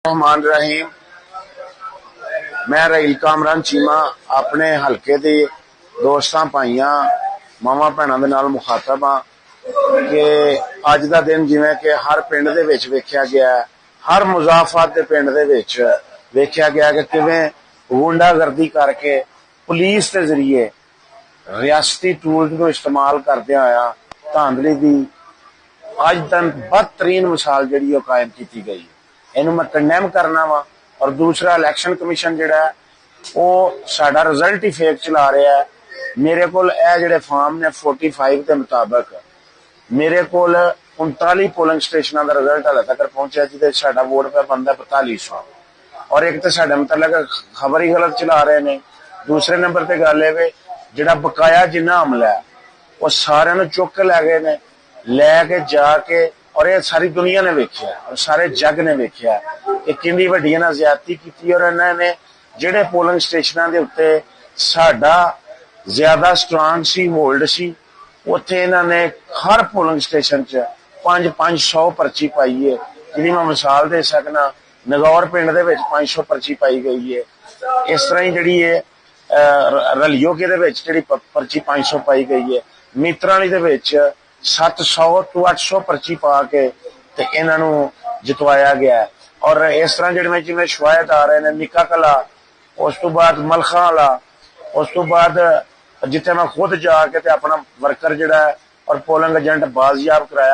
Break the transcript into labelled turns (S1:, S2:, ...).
S1: रहमान रहीम। मैं रहील कामरान चीमा अपने हल्के दे दोस्तां भाइयां मावां भैणां दे नाल मुखातब हां कि अज दा दिन जिवें कि हर पिंड दे विच वेखिया गया है, हर मुजाफत दे पिंड दे विच वेखिया गया कि किवें गुंडागर्दी करके पुलिस के जरिए रियासती टूल को इस्तेमाल करदे होया धांधली दी अज तक बदतरीन मिसाल जिहड़ी कायम की गई। इनू मैं कंडेम करना वा। और दूसरा इलैक्शन कमीशन जिहड़ा है वो साडा रिजल्ट ही फेक चला रहा है। मेरे को जिहड़े फॉर्म ने 45 के मुताबिक मेरे को 39 पोलिंग स्टेशन का रिजल्ट हाले तक पहुंचा जिहदे साडा वोट पे बनता 4500। और एक तो साडे मतलब खबर ही गलत चला रहे ने। दूसरे नंबर पर गल है जिहड़ा बकाया जिन्ना हमला है वो सारे चुक के लै गए ने, लैके जाके और ये सारी दुनिया ने वेख्या और सारे जग ने वेख्या कि किंदी वड्डी इन्हां ज्यादती की। और इन्होंने जिहड़े पोलिंग स्टेशनां दे उत्ते साडा ज्यादा स्ट्रांग सी होल्ड सी उत्थे इन्होंने हर पोलिंग स्टेशन च 500 पर्ची पाई है। जिहदी मैं मिसाल दे सकना नगौर पिंड दे विच 500 पर्ची पाई गई है। इस तरह ही जिहड़ी है रलियोके दे विच जिहड़ी पर्ची 500 पाई गई है। मित्राली दे विच 700 तो 800 पर्ची पा के इन्हां नूं जितवाया गया है। और इस तरह जिहड़े जिवें शवायत आ रहे हैं निक्का कला, उस तो बाद मलखा वाला, उस तो बाद जिथे मैं खुद जाके अपना वर्कर जिहड़ा है और पोलिंग एजेंट बाजियाब कराया।